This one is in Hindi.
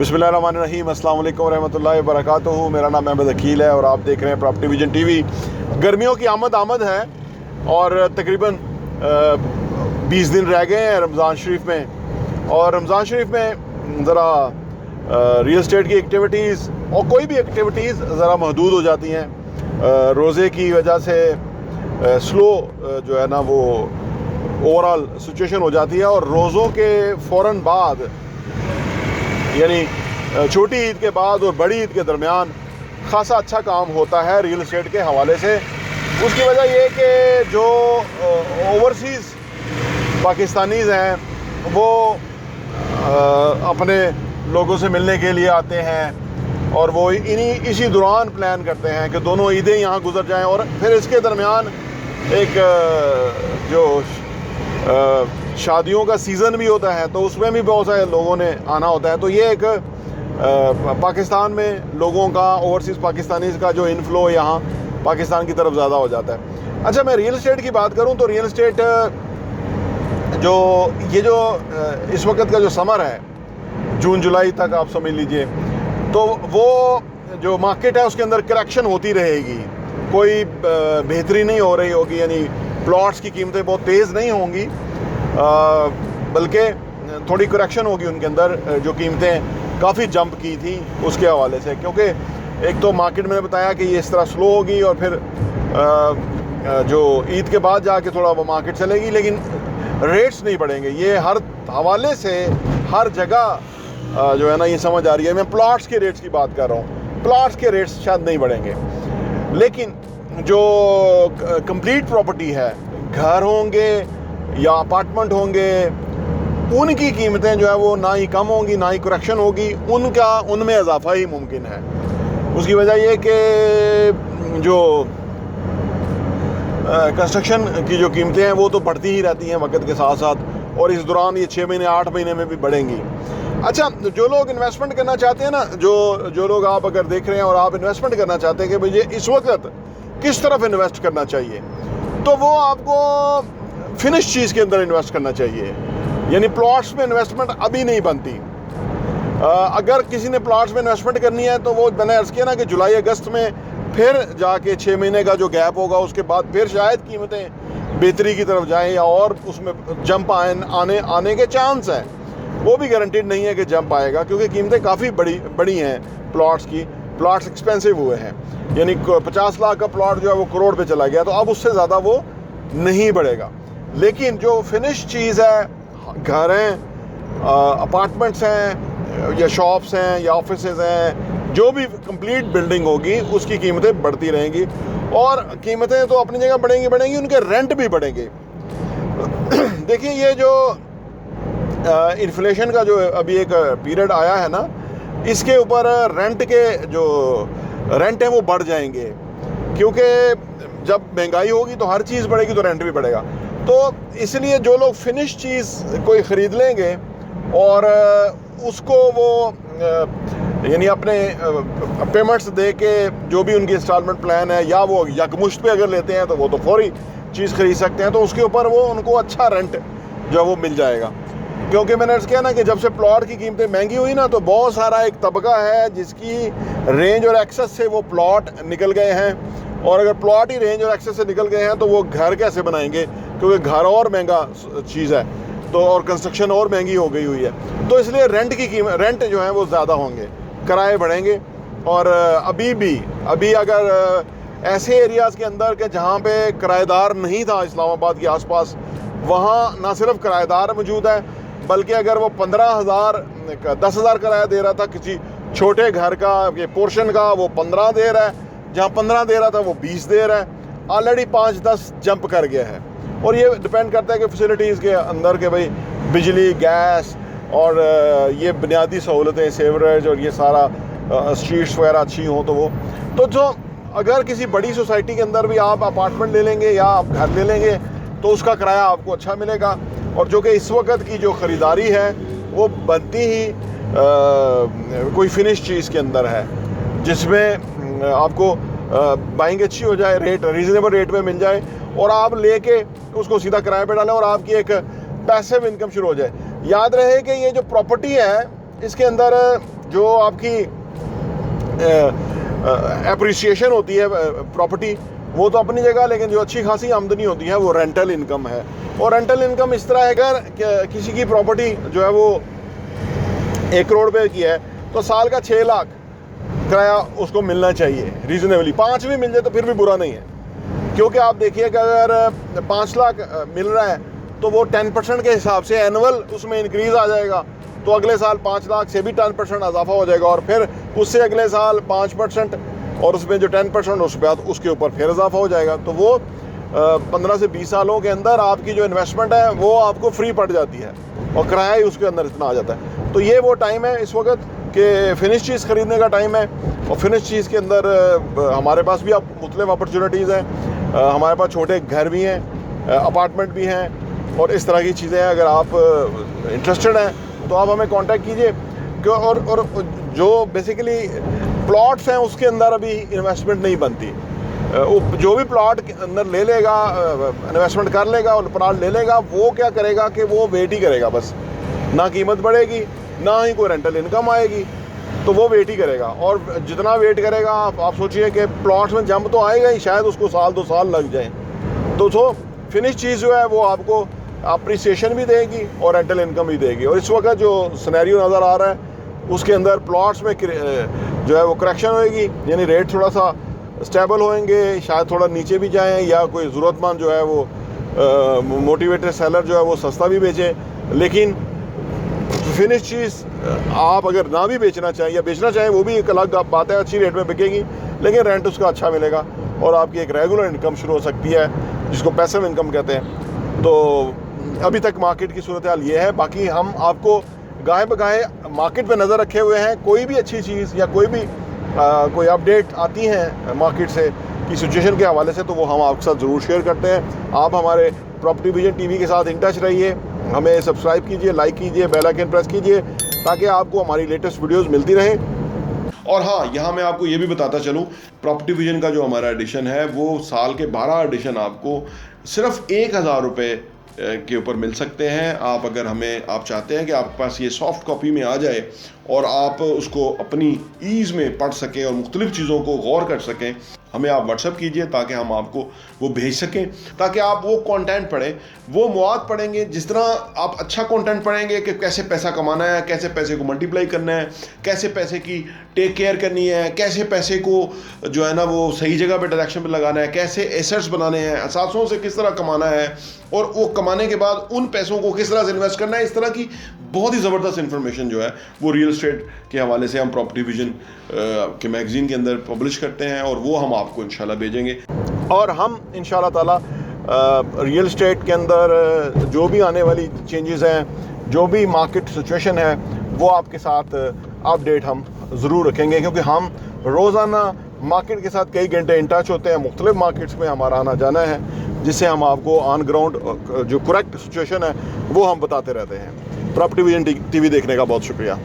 बिस्मिल्लाहिर्रहमानिर्रहीम, अस्सलाम वालेकुम रहमतुल्लाहि व बरकातुहू। मेरा नाम अहमद अकील है और आप देख रहे हैं प्रॉपर्टी विजन टीवी। गर्मियों की आमद है और तकरीबन 20 दिन रह गए हैं रमज़ान शरीफ में। और रमज़ान शरीफ में ज़रा रियल एस्टेट की एक्टिविटीज़ और कोई भी एक्टिविटीज़ ज़रा महदूद हो जाती हैं। रोज़े की वजह से स्लो जो है ना वो ओवरऑल सिचुएशन हो जाती है और रोज़ों के फ़ौरन बाद यानी छोटी ईद के बाद और बड़ी ईद के दरमियान ख़ासा अच्छा काम होता है रियल एस्टेट के हवाले से। उसकी वजह ये कि जो ओवरसीज़ पाकिस्तानीज़ हैं वो अपने लोगों से मिलने के लिए आते हैं और वो इसी दौरान प्लान करते हैं कि दोनों ईदें यहाँ गुजर जाएं और फिर इसके दरमियान एक जो शादियों का सीज़न भी होता है तो उसमें भी बहुत सारे लोगों ने आना होता है। तो ये एक पाकिस्तान में लोगों का ओवरसीज़ पाकिस्तानीज़ का जो इनफ्लो यहाँ पाकिस्तान की तरफ ज़्यादा हो जाता है। अच्छा, मैं रियल एस्टेट की बात करूँ तो रियल एस्टेट जो इस वक्त का जो समर है जून जुलाई तक आप समझ लीजिए, तो वो जो मार्केट है उसके अंदर करेक्शन होती रहेगी, कोई बेहतरी नहीं हो रही होगी। यानी प्लॉट्स की कीमतें बहुत तेज़ नहीं होंगी बल्कि थोड़ी करेक्शन होगी उनके अंदर। जो कीमतें काफ़ी जंप की थी उसके हवाले से, क्योंकि एक तो मार्केट मैंने बताया कि ये इस तरह स्लो होगी और फिर जो ईद के बाद जाके थोड़ा वो मार्केट चलेगी, लेकिन रेट्स नहीं बढ़ेंगे। ये हर हवाले से हर जगह जो है ना ये समझ आ रही है। मैं प्लॉट्स के रेट्स की बात कर रहा हूँ, प्लॉट्स के रेट्स शायद नहीं बढ़ेंगे, लेकिन जो कंप्लीट प्रॉपर्टी है, घर होंगे या अपार्टमेंट होंगे, उनकी कीमतें जो है वो ना ही कम होंगी ना ही करेक्शन होगी, उनमें इजाफा ही मुमकिन है। उसकी वजह ये कि जो कंस्ट्रक्शन की जो कीमतें हैं वो तो बढ़ती ही रहती हैं वक्त के साथ साथ, और इस दौरान ये 6 महीने 8 महीने में भी बढ़ेंगी। अच्छा, जो लोग इन्वेस्टमेंट करना चाहते हैं ना, जो लोग आप अगर देख रहे हैं और आप इन्वेस्टमेंट करना चाहते हैं कि मुझे इस वक्त किस तरफ इन्वेस्ट करना चाहिए, तो वो आपको फिनिश चीज़ के अंदर इन्वेस्ट करना चाहिए। यानी प्लॉट्स में इन्वेस्टमेंट अभी नहीं बनती। अगर किसी ने प्लॉट्स में इन्वेस्टमेंट करनी है तो वो मैंने अर्ज़ किया ना कि जुलाई अगस्त में फिर जाके 6 महीने का जो गैप होगा उसके बाद फिर शायद कीमतें बेहतरी की तरफ जाएं या और उसमें जंप आने के चांस हैं। वो भी गारंटीड नहीं है कि जंप आएगा, क्योंकि कीमतें काफ़ी बड़ी हैं प्लॉट्स की। प्लॉट्स एक्सपेंसिव हुए हैं, यानी 50 लाख का प्लॉट जो है वो करोड़ पे चला गया, तो अब उससे ज़्यादा वो नहीं बढ़ेगा। लेकिन जो फिनिश चीज़ है, घर हैं, अपार्टमेंट्स हैं या शॉप्स हैं या ऑफिसेज हैं, जो भी कंप्लीट बिल्डिंग होगी उसकी कीमतें बढ़ती रहेंगी। और कीमतें तो अपनी जगह बढ़ेंगी, उनके रेंट भी बढ़ेंगे। देखिए, ये जो इन्फ्लेशन का जो अभी एक पीरियड आया है ना, इसके ऊपर रेंट के जो रेंट हैं वो बढ़ जाएंगे, क्योंकि जब महंगाई होगी तो हर चीज़ बढ़ेगी तो रेंट भी बढ़ेगा। तो इसलिए जो लोग फिनिश चीज़ कोई ख़रीद लेंगे और उसको वो यानी अपने पेमेंट्स दे के जो भी उनकी इंस्टॉलमेंट प्लान है, या वो यकमुश्त पे अगर लेते हैं तो वो तो फौरी चीज़ ख़रीद सकते हैं, तो उसके ऊपर वो उनको अच्छा रेंट जो वो मिल जाएगा। क्योंकि मैंने अर्ज़ किया ना कि जब से प्लॉट की कीमतें महंगी हुई ना, तो बहुत सारा एक तबका है जिसकी रेंज और एक्सेस से वो प्लॉट निकल गए हैं। और अगर प्लॉट ही रेंज और एक्सेस से निकल गए हैं तो वो घर कैसे बनाएंगे, क्योंकि घर और महंगा चीज़ है, तो और कंस्ट्रक्शन और महंगी हो गई हुई है। तो इसलिए रेंट जो है वो ज़्यादा होंगे, किराए बढ़ेंगे। और अभी अगर ऐसे एरियाज़ के अंदर के जहाँ पे किराएदार नहीं था, इस्लामाबाद के आसपास, वहाँ ना सिर्फ किराएदार मौजूद है, बल्कि अगर वो 15,000 10,000 किराया दे रहा था किसी छोटे घर का ये पोर्शन का, वो 15 दे रहा है। जहाँ 15 दे रहा था वो 20 दे रहा है। ऑलरेडी 5-10 जंप कर गया है। और ये डिपेंड करता है कि फैसिलिटीज़ के अंदर के भाई बिजली, गैस और ये बुनियादी सहूलतें, सेवरेज और ये सारा स्ट्रीट्स वगैरह अच्छी हों तो वो तो जो अगर किसी बड़ी सोसाइटी के अंदर भी आप अपार्टमेंट ले लेंगे या आप घर ले लेंगे तो उसका किराया आपको अच्छा मिलेगा। और जो कि इस वक्त की जो ख़रीदारी है वो बनती ही कोई फिनिश चीज़ के अंदर है, जिसमें आपको बाइंग अच्छी हो जाए, रेट रीज़नेबल रेट में मिल जाए और आप लेके उसको सीधा किराए पे डालें और आपकी एक पैसिव इनकम शुरू हो जाए। याद रहे कि ये जो प्रॉपर्टी है इसके अंदर जो आपकी एप्रिसिएशन होती है प्रॉपर्टी, वो तो अपनी जगह, लेकिन जो अच्छी खासी आमदनी होती है वो रेंटल इनकम है। और रेंटल इनकम इस तरह है, अगर किसी की प्रॉपर्टी जो है वो 1 करोड़ रुपए की है तो साल का 6 लाख किराया उसको मिलना चाहिए रीजनेबली। 5 भी मिल जाए तो फिर भी बुरा नहीं है, क्योंकि आप देखिए कि अगर 5 लाख मिल रहा है तो वो 10% के हिसाब से एनुअल उसमें इंक्रीज़ आ जाएगा, तो अगले साल 5 लाख से भी 10% इजाफा हो जाएगा, और फिर उससे अगले साल 5%, और उसमें जो 10% उस बाद उसके ऊपर फिर इजाफा हो जाएगा। तो वो 15 से 20 सालों के अंदर आपकी जो इन्वेस्टमेंट है वो आपको फ्री पड़ जाती है, और किराया ही उसके अंदर इतना आ जाता है। तो ये वो टाइम है इस वक्त कि फिनिश चीज़ ख़रीदने का टाइम है, और फिनिश चीज़ के अंदर हमारे पास भी अब मुख्तलिफ अपॉर्चुनिटीज़ हैं। हमारे पास छोटे घर भी हैं, अपार्टमेंट भी हैं, और इस तरह की चीज़ें हैं। अगर आप इंटरेस्टेड हैं तो आप हमें कांटेक्ट कीजिए। और जो बेसिकली प्लॉट्स हैं उसके अंदर अभी इन्वेस्टमेंट नहीं बनती। जो भी प्लॉट के अंदर ले लेगा, इन्वेस्टमेंट कर लेगा और प्लॉट ले लेगा, वो क्या करेगा कि वो वेट ही करेगा, बस ना कीमत बढ़ेगी ना ही कोई रेंटल इनकम आएगी, तो वो वेट ही करेगा। और जितना वेट करेगा आप सोचिए कि प्लॉट्स में जंप तो आएगा ही, शायद उसको 1-2 साल लग जाए। तो फिनिश चीज़ जो है वो आपको अप्रिसिएशन भी देगी और रेंटल इनकम भी देगी। और इस वक्त जो सिनेरियो नज़र आ रहा है उसके अंदर प्लॉट्स में जो है वो करेक्शन होएगी, यानी रेट थोड़ा सा स्टेबल होएंगे, शायद थोड़ा नीचे भी जाएं, या कोई ज़रूरतमंद जो है वो मोटिवेटेड सेलर जो है वो सस्ता भी बेचे। लेकिन फिनिश चीज़ आप अगर ना भी बेचना चाहें या बेचना चाहें वो भी एक अलग बात है, अच्छी रेट में बिकेगी, लेकिन रेंट उसका अच्छा मिलेगा और आपकी एक रेगुलर इनकम शुरू हो सकती है, जिसको पैसिव इनकम कहते हैं। तो अभी तक मार्केट की सूरत हाल ये है। बाकी हम आपको गाहे बगाहे मार्केट पे नज़र रखे हुए हैं। कोई भी अच्छी चीज़ या कोई अपडेट आती हैं मार्केट से की सिचुएशन के हवाले से, तो वो हम आपके साथ ज़रूर शेयर करते हैं। आप हमारे प्रॉपर्टी विजन टीवी के साथ इन टच रहिए, हमें सब्सक्राइब कीजिए, लाइक कीजिए, बेल आइकन प्रेस कीजिए, ताकि आपको हमारी लेटेस्ट वीडियोस मिलती रहे। और हाँ, यहाँ मैं आपको ये भी बताता चलूँ, प्रॉपर्टी विजन का जो हमारा एडिशन है वो साल के 12 एडिशन आपको सिर्फ 1000 रुपये के ऊपर मिल सकते हैं। आप अगर आप चाहते हैं कि आपके पास ये सॉफ्ट कॉपी में आ जाए और आप उसको अपनी ईज़ में पढ़ सकें और मुख्तलिफ़ चीज़ों को गौर कर सकें, हमें आप व्हाट्सएप कीजिए ताकि हम आपको वो भेज सकें, ताकि आप वो कंटेंट पढ़ें, वो मवाद पढ़ेंगे। जिस तरह आप अच्छा कंटेंट पढ़ेंगे कि कैसे पैसा कमाना है, कैसे पैसे को मल्टीप्लाई करना है, कैसे पैसे की टेक केयर करनी है, कैसे पैसे को जो है ना वो सही जगह पे डायरेक्शन पे लगाना है, कैसे एसेट्स बनाने हैं, असासों से किस तरह कमाना है, और वो कमाने के बाद उन पैसों को किस तरह से इन्वेस्ट करना है, इस तरह की बहुत ही ज़बरदस्त इन्फॉर्मेशन जो है वो रियल एस्टेट के हवाले से हम प्रॉपर्टी विजन के मैगज़ीन के अंदर पब्लिश करते हैं, और वो हम आपको इंशाल्लाह भेजेंगे। और हम इंशाल्लाह ताला रियल एस्टेट के अंदर जो भी आने वाली चेंजेस हैं, जो भी मार्केट सिचुएशन है, वो आपके साथ अपडेट हम ज़रूर रखेंगे, क्योंकि हम रोज़ाना मार्केट के साथ कई घंटे इन टच होते हैं। मुख्तलिफ मार्केट्स में हमारा आना जाना है, जिससे हम आपको ऑन ग्राउंड जो करेक्ट सिचुएशन है वो हम बताते रहते हैं। प्रॉपर्टी विजन टीवी देखने का बहुत शुक्रिया।